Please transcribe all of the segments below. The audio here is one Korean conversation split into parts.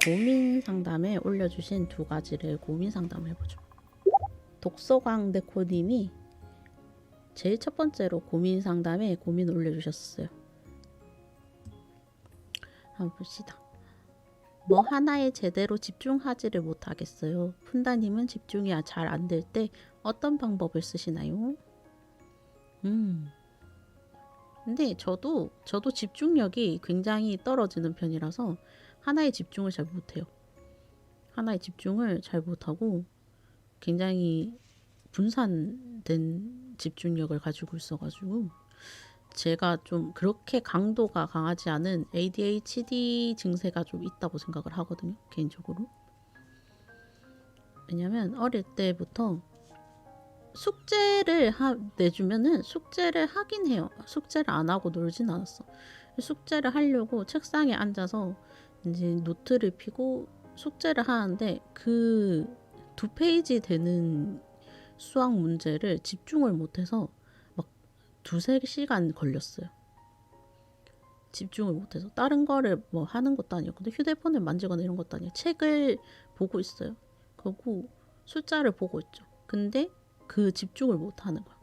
고민 상담에 올려주신 두 가지를 고민 상담을 해보죠. 독서광 데코님이 제일 첫 번째로 고민 상담에 고민 올려주셨어요. 한번 봅시다. 뭐 하나에 제대로 집중하지를 못하겠어요. 푼다님은 집중이 잘 안 될 때 어떤 방법을 쓰시나요? 근데 저도 집중력이 굉장히 떨어지는 편이라서 하나에 집중을 잘 못해요. 하나에 집중을 잘 못하고 굉장히 분산된 집중력을 가지고 있어가지고 제가 좀 그렇게 강도가 강하지 않은 ADHD 증세가 좀 있다고 생각을 하거든요, 개인적으로. 왜냐면 어릴 때부터 숙제를 내주면은 숙제를 하긴 해요. 숙제를 안 하고 놀진 않았어. 숙제를 하려고 책상에 앉아서 이제 노트를 펴고 숙제를 하는데 그 2페이지 되는 수학 문제를 집중을 못해서 막 2~3시간 걸렸어요. 집중을 못해서 다른 거를 뭐 하는 것도 아니었고 휴대폰을 만지거나 이런 것도 아니에요. 책을 보고 있어요. 그리고 숫자를 보고 있죠. 근데 그 집중을 못 하는 거야.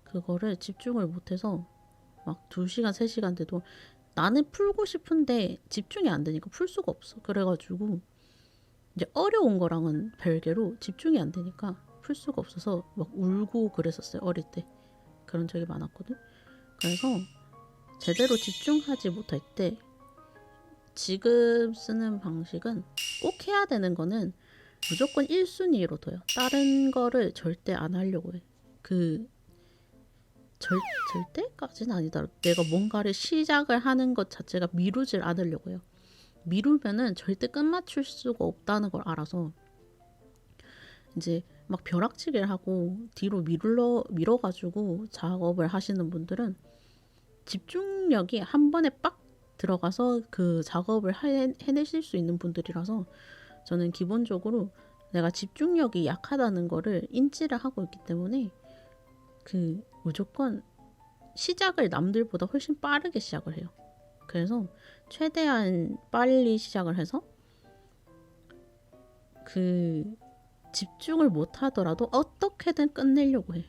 그거를 집중을 못해서 막 2시간, 3시간 돼도 나는 풀고 싶은데 집중이 안 되니까 풀 수가 없어. 그래가지고 이제 어려운 거랑은 별개로 집중이 안 되니까 풀 수가 없어서 막 울고 그랬었어요. 어릴 때. 그런 적이 많았거든. 그래서 제대로 집중하지 못할 때 지금 쓰는 방식은 꼭 해야 되는 거는 무조건 1순위로 둬요. 다른 거를 절대 안 하려고 해. 절대까지는 아니더라도 내가 뭔가를 시작을 하는 것 자체가 미루질 않으려고 해요. 미루면은 절대 끝마칠 수가 없다는 걸 알아서 이제 막 벼락치기를 하고 뒤로 밀어가지고 작업을 하시는 분들은 집중력이 한 번에 빡 들어가서 그 작업을 해내실 수 있는 분들이라서 저는 기본적으로 내가 집중력이 약하다는 거를 인지를 하고 있기 때문에 무조건 시작을 남들보다 훨씬 빠르게 시작을 해요. 그래서 최대한 빨리 시작을 해서 집중을 못 하더라도 어떻게든 끝내려고 해.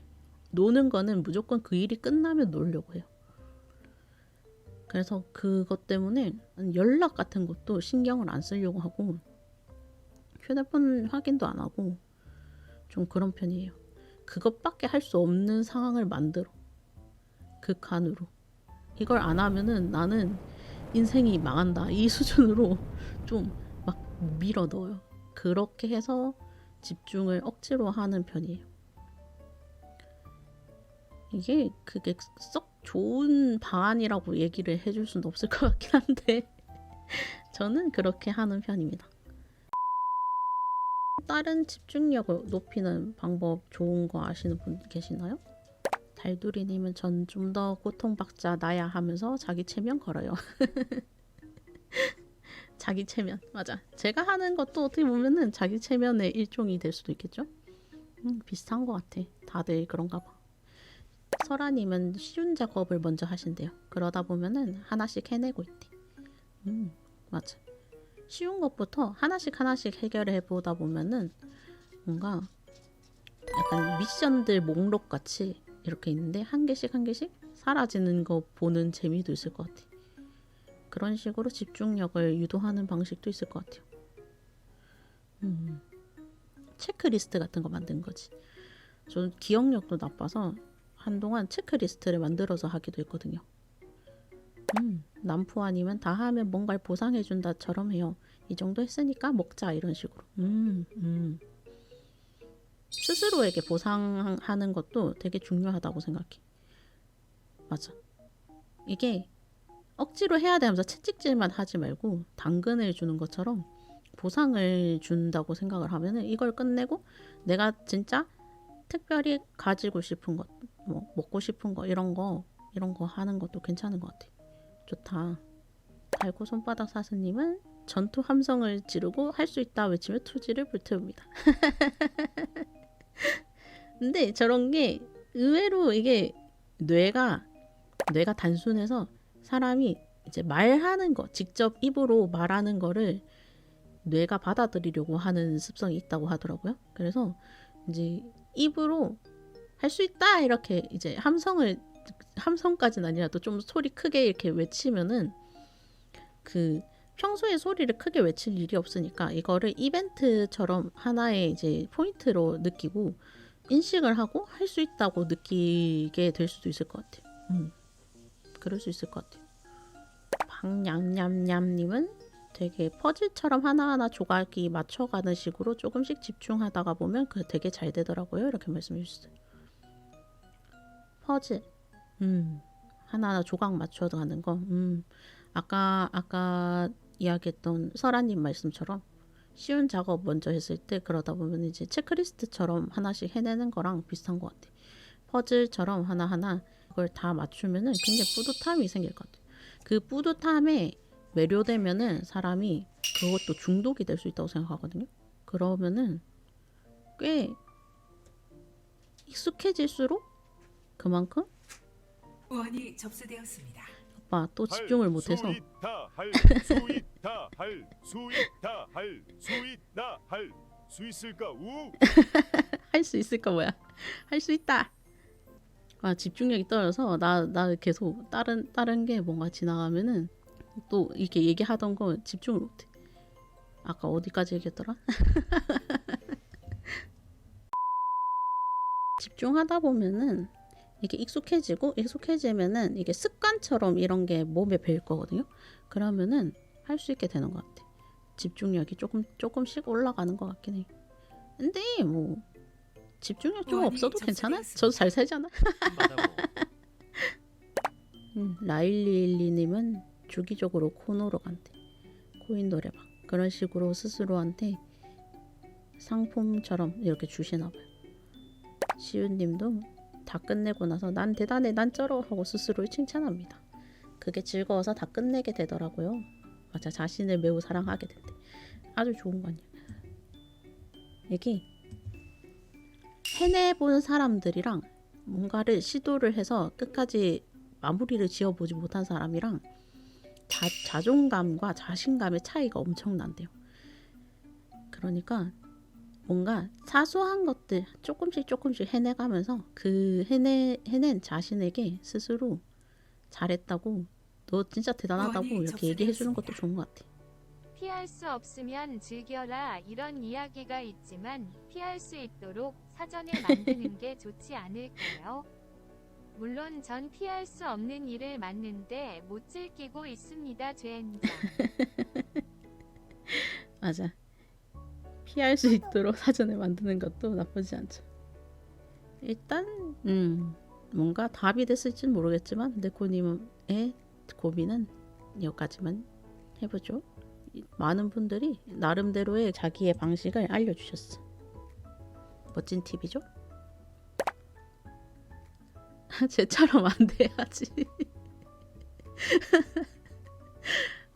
노는 거는 무조건 그 일이 끝나면 놀려고 해요. 그래서 그것 때문에 연락 같은 것도 신경을 안 쓰려고 하고 휴대폰 확인도 안 하고 좀 그런 편이에요. 그것밖에 할 수 없는 상황을 만들어. 극한으로. 이걸 안 하면은 나는 인생이 망한다. 이 수준으로 좀 막 밀어 넣어요. 그렇게 해서 집중을 억지로 하는 편이에요. 그게 썩 좋은 방안이라고 얘기를 해줄 수는 없을 것 같긴 한데 저는 그렇게 하는 편입니다. 다른 집중력을 높이는 방법 좋은 거 아시는 분 계시나요? 달두리님은 전 좀 더 고통받자 나야 하면서 자기 체면 걸어요. 자기 체면 맞아. 제가 하는 것도 어떻게 보면은 자기 체면의 일종이 될 수도 있겠죠? 비슷한 것 같아. 다들 그런가 봐. 설아님은 쉬운 작업을 먼저 하신대요. 그러다 보면은 하나씩 해내고 있대. 맞아. 쉬운 것부터 하나씩 해결해 보다 보면은 뭔가 약간 미션들 목록 같이 이렇게 있는데 한 개씩 사라지는 거 보는 재미도 있을 것 같아. 그런 식으로 집중력을 유도하는 방식도 있을 것 같아요. 체크리스트 같은 거 만든 거지. 저는 기억력도 나빠서 한동안 체크리스트를 만들어서 하기도 했거든요. 남부 아니면 다 하면 뭔가를 보상해준다처럼 해요. 이 정도 했으니까 먹자 이런 식으로. 스스로에게 보상하는 것도 되게 중요하다고 생각해. 맞아. 이게 억지로 해야 되면서 채찍질만 하지 말고 당근을 주는 것처럼 보상을 준다고 생각을 하면은 이걸 끝내고 내가 진짜 특별히 가지고 싶은 것, 뭐 먹고 싶은 거 이런 거 하는 것도 괜찮은 것 같아. 좋다. 달고 손바닥 사스님은 전투 함성을 지르고 할 수 있다 외치며 투지를 불태웁니다. 근데 저런 게 의외로 이게 뇌가 단순해서 사람이 이제 말하는 거, 직접 입으로 말하는 거를 뇌가 받아들이려고 하는 습성이 있다고 하더라고요. 그래서 이제 입으로 할 수 있다 이렇게 이제 함성까지는 아니라도 좀 소리 크게 이렇게 외치면은 그 평소에 소리를 크게 외칠 일이 없으니까 이거를 이벤트처럼 하나의 이제 포인트로 느끼고 인식을 하고 할 수 있다고 느끼게 될 수도 있을 것 같아요. 그럴 수 있을 것 같아요. 방냠냠냠님은 되게 퍼즐처럼 하나하나 조각이 맞춰가는 식으로 조금씩 집중하다가 보면 그 되게 잘 되더라고요. 이렇게 말씀해 주셨어요. 퍼즐. 하나하나 조각 맞춰가는 거. 아까 이야기했던 설아님 말씀처럼 쉬운 작업 먼저 했을 때 그러다 보면 이제 체크리스트처럼 하나씩 해내는 거랑 비슷한 것 같아. 퍼즐처럼 하나하나 그걸 다 맞추면은 굉장히 뿌듯함이 생길 것 같아. 그 뿌듯함에 매료되면은 사람이 그것도 중독이 될 수 있다고 생각하거든요. 그러면은 꽤 익숙해질수록 그만큼 후원이 접수되었습니다. 오빠 또 집중을 못해서 할 수 있을까 우 할 수 있을까 뭐야 할 수 있다. 아 집중력이 떨어져서 나 계속 다른 게 뭔가 지나가면은 또 이렇게 얘기하던 거 집중을 못해. 아까 어디까지 얘기했더라? 집중하다 보면은 이게 익숙해지면은 이게 습관처럼 이런 게 몸에 배일 거거든요. 그러면은 할 수 있게 되는 것 같아. 집중력이 조금씩 올라가는 것 같긴 해. 근데 뭐 집중력 좀 없어도 괜찮아? 저도 잘 살잖아. 라일리님은 주기적으로 코너로 간대. 코인 노래방 그런 식으로 스스로한테 상품처럼 이렇게 주시나 봐요. 시우님도 다 끝내고 나서 난 대단해 난 쩔어 하고 스스로를 칭찬합니다. 그게 즐거워서 다 끝내게 되더라고요. 맞아 자신을 매우 사랑하게 된대. 아주 좋은 거 아니야. 이게 해내본 사람들이랑 뭔가를 시도를 해서 끝까지 마무리를 지어보지 못한 사람이랑 자존감과 자신감의 차이가 엄청난대요. 그러니까 뭔가 사소한 것들 조금씩 해내가면서 그 해낸 자신에게 스스로 잘했다고 너 진짜 대단하다고 이렇게 얘기해주는 것도 좋은 것 같아. 피할 수 없으면 즐겨라 이런 이야기가 있지만 피할 수 있도록 사전에 만드는 게 좋지 않을까요? 물론 전 피할 수 없는 일을 맡는데 못 즐기고 있습니다. 젠장. 맞아. 피할 수 있도록 사전에 만드는 것도 나쁘지 않죠. 일단 뭔가 답이 됐을지는 모르겠지만 네코님의 고민은 여기까지만 해보죠. 많은 분들이 나름대로의 자기의 방식을 알려주셨어. 멋진 팁이죠? 쟤처럼 안 돼야지.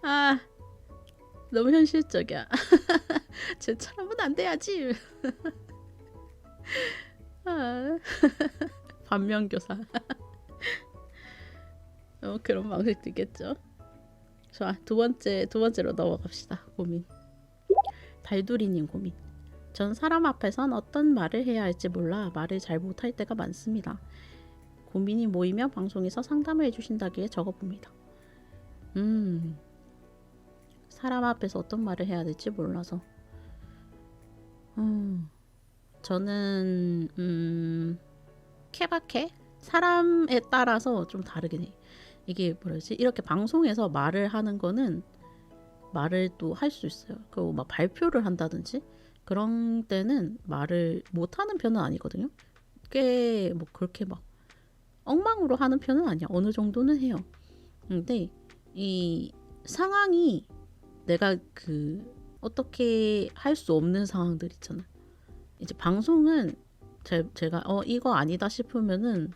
아 너무 현실적이야. 쟤처럼은 안 돼야지. 아, 반면교사. 그런 방식도 있겠죠. 좋아, 두 번째로 넘어갑시다. 고민. 달두리님 고민. 전 사람 앞에선 어떤 말을 해야 할지 몰라 말을 잘 못할 때가 많습니다. 고민이 모이면 방송에서 상담을 해주신다기에 적어봅니다. 사람 앞에서 어떤 말을 해야 될지 몰라서. 저는 케바케? 사람에 따라서 좀 다르긴 해. 이게 뭐라지? 이렇게 방송에서 말을 하는 거는 말을 또 할 수 있어요. 그리고 막 발표를 한다든지 그런 때는 말을 못하는 편은 아니거든요. 꽤 뭐 그렇게 막 엉망으로 하는 편은 아니야. 어느 정도는 해요. 근데 이 상황이 내가 어떻게 할 수 없는 상황들 있잖아. 이제 방송은 제가 이거 아니다 싶으면은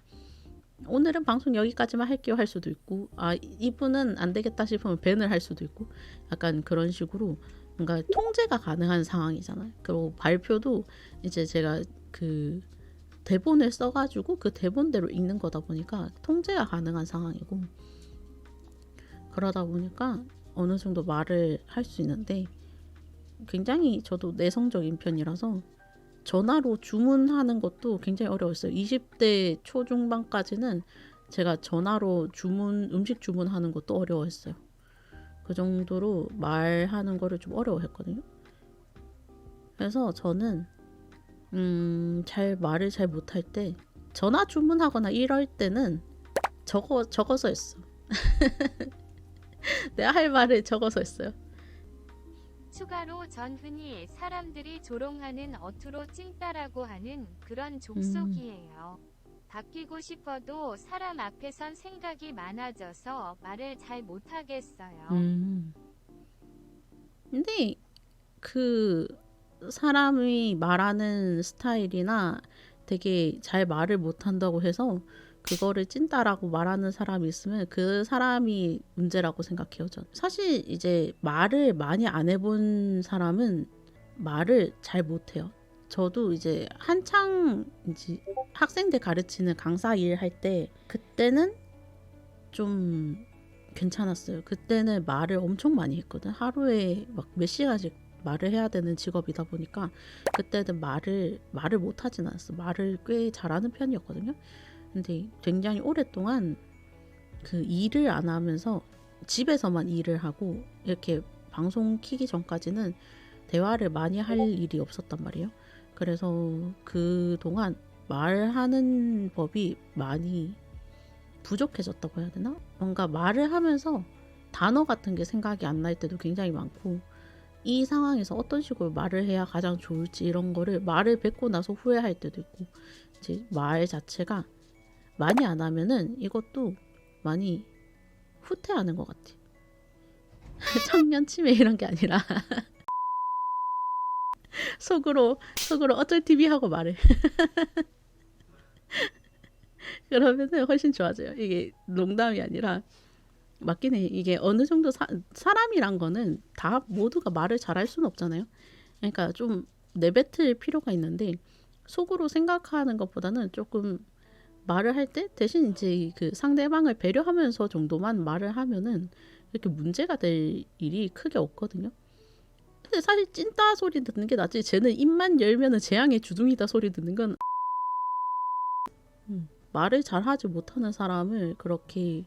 오늘은 방송 여기까지만 할게요 할 수도 있고 이분은 안 되겠다 싶으면 밴을 할 수도 있고 약간 그런 식으로 뭔가 통제가 가능한 상황이잖아요. 그리고 발표도 이제 제가 대본을 써가지고 그 대본대로 읽는 거다 보니까 통제가 가능한 상황이고 그러다 보니까 어느 정도 말을 할 수 있는데 굉장히 저도 내성적인 편이라서 전화로 주문하는 것도 굉장히 어려웠어요. 20대 초중반까지는 제가 전화로 음식 주문하는 것도 어려워했어요. 그 정도로 말하는 거를 좀 어려워했거든요. 그래서 저는 말을 잘 못할 때 전화 주문하거나 이럴 때는 적어서 했어. 내가 할 말을 적어서 했어요. 추가로 전 흔히 사람들이 조롱하는 어투로 찐따라고 하는 그런 족속이에요. 바뀌고 싶어도 사람 앞에선 생각이 많아져서 말을 잘 못하겠어요. 근데 그 사람이 말하는 스타일이나 되게 잘 말을 못한다고 해서 그거를 찐따라고 말하는 사람이 있으면 그 사람이 문제라고 생각해요. 저는. 사실 이제 말을 많이 안 해본 사람은 말을 잘 못해요. 저도 이제 한창 이제 학생들 가르치는 강사 일 할 때 그때는 좀 괜찮았어요. 그때는 말을 엄청 많이 했거든. 하루에 막 몇 시간씩 말을 해야 되는 직업이다 보니까 그때는 말을 못 하진 않았어. 말을 꽤 잘하는 편이었거든요. 근데 굉장히 오랫동안 그 일을 안 하면서 집에서만 일을 하고 이렇게 방송 키기 전까지는 대화를 많이 할 일이 없었단 말이에요. 그래서 그동안 말하는 법이 많이 부족해졌다고 해야 되나? 뭔가 말을 하면서 단어 같은 게 생각이 안 날 때도 굉장히 많고 이 상황에서 어떤 식으로 말을 해야 가장 좋을지 이런 거를 말을 뱉고 나서 후회할 때도 있고 이제 말 자체가 많이 안 하면은 이것도 많이 후퇴하는 것 같아. 청년 치매 이런 게 아니라 속으로 어쩔 TV 하고 말해. 그러면은 훨씬 좋아져요. 이게 농담이 아니라 맞긴 해. 이게 어느 정도 사람이란 거는 다 모두가 말을 잘할 수는 없잖아요. 그러니까 좀 내뱉을 필요가 있는데 속으로 생각하는 것보다는 조금 말을 할 때 대신 이제 그 상대방을 배려하면서 정도만 말을 하면은 이렇게 문제가 될 일이 크게 없거든요. 근데 사실 찐따 소리 듣는 게 낫지. 쟤는 입만 열면은 재앙의 주둥이다 소리 듣는 건 말을 잘하지 못하는 사람을 그렇게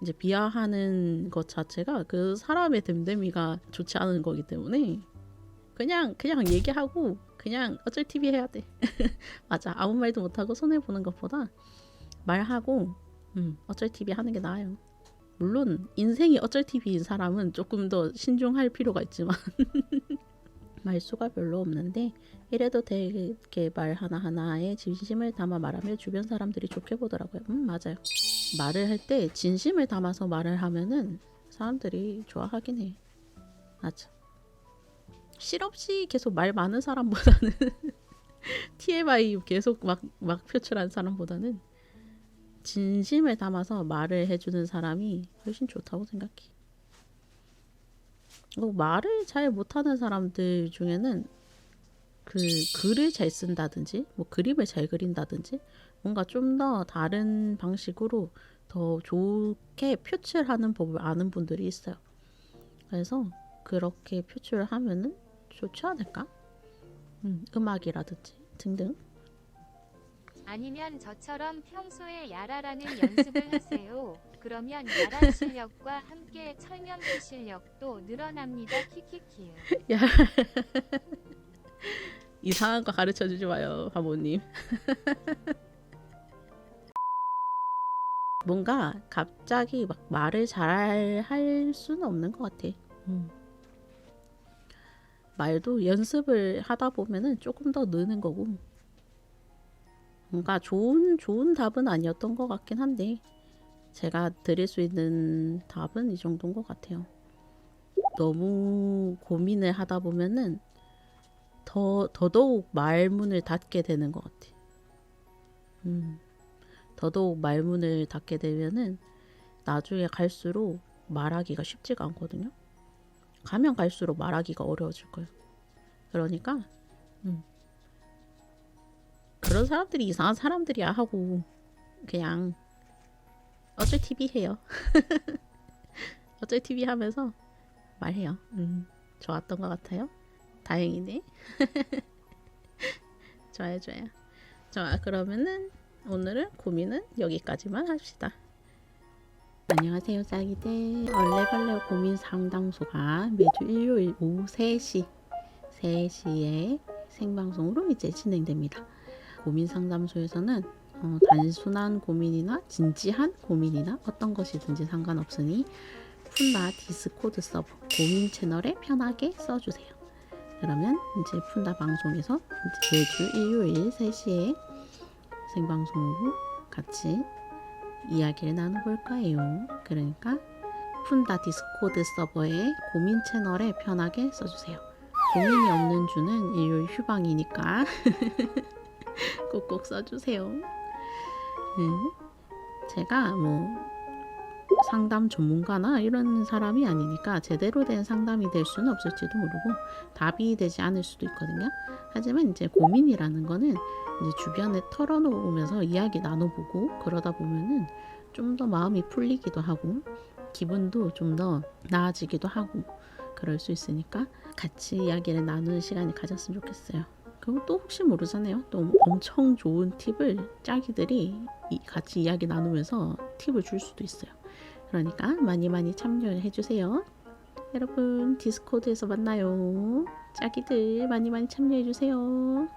이제 비하하는 것 자체가 그 사람의 됨됨이가 좋지 않은 거기 때문에 그냥 얘기하고 그냥 어쩔 TV 해야 돼. 맞아. 아무 말도 못하고 손해보는 것보다 말하고 어쩔 TV 하는 게 나아요. 물론 인생이 어쩔 TV인 사람은 조금 더 신중할 필요가 있지만 말수가 별로 없는데 이래도 되게 말 하나하나에 진심을 담아 말하면 주변 사람들이 좋게 보더라고요. 맞아요. 말을 할 때 진심을 담아서 말을 하면은 사람들이 좋아하긴 해. 맞아. 실없이 계속 말 많은 사람보다는 TMI 계속 막 표출한 사람보다는 진심을 담아서 말을 해주는 사람이 훨씬 좋다고 생각해. 말을 잘 못하는 사람들 중에는 그 글을 잘 쓴다든지 뭐 그림을 잘 그린다든지 뭔가 좀 더 다른 방식으로 더 좋게 표출하는 법을 아는 분들이 있어요. 그래서 그렇게 표출을 하면은 좋지 않을까? 음악이라든지 등등. 아니면 저처럼 평소에 야라라는 연습을 하세요. 그러면 야라 실력과 함께 철면피 실력도 늘어납니다. 키키키. 야, 이상한 거 가르쳐 주지 마요, 바보님. 뭔가 갑자기 막 말을 잘 할 수는 없는 것 같아. 말도 연습을 하다 보면은 조금 더 느는 거고. 뭔가 좋은 답은 아니었던 것 같긴 한데 제가 드릴 수 있는 답은 이 정도인 것 같아요. 너무 고민을 하다 보면은 더더욱 말문을 닫게 되는 것 같아. 더더욱 말문을 닫게 되면은 나중에 갈수록 말하기가 쉽지가 않거든요. 가면 갈수록 말하기가 어려워질 거예요. 그러니까 그런 사람들이 이상한 사람들이야 하고 그냥 어쩔 TV 해요. 어쩔 TV 하면서 말해요. 좋았던 것 같아요. 다행이네. 좋아요, 좋아요. 좋아, 그러면은 오늘은 고민은 여기까지만 합시다. 안녕하세요, 짝이들. 얼레벌레 고민 상담소가 매주 일요일 오후 3시에 생방송으로 이제 진행됩니다. 고민 상담소에서는 단순한 고민이나 진지한 고민이나 어떤 것이든지 상관없으니 푼다 디스코드 서버 고민 채널에 편하게 써주세요. 그러면 이제 푼다 방송에서 이제 매주 일요일 3시에 생방송으로 같이 이야기를 나눠볼 거예요. 그러니까 푼다 디스코드 서버에 고민 채널에 편하게 써주세요. 고민이 없는 주는 일요일 휴방이니까 꼭꼭 써주세요. 제가 뭐 상담 전문가나 이런 사람이 아니니까 제대로 된 상담이 될 수는 없을지도 모르고 답이 되지 않을 수도 있거든요. 하지만 이제 고민이라는 거는 이제 주변에 털어놓으면서 이야기 나눠보고 그러다 보면은 좀 더 마음이 풀리기도 하고 기분도 좀 더 나아지기도 하고 그럴 수 있으니까 같이 이야기를 나누는 시간을 가졌으면 좋겠어요. 그리고 또 혹시 모르잖아요. 또 엄청 좋은 팁을 짝이들이 같이 이야기 나누면서 팁을 줄 수도 있어요. 그러니까 많이 참여해 주세요. 여러분 디스코드에서 만나요. 짝이들 많이 참여해 주세요.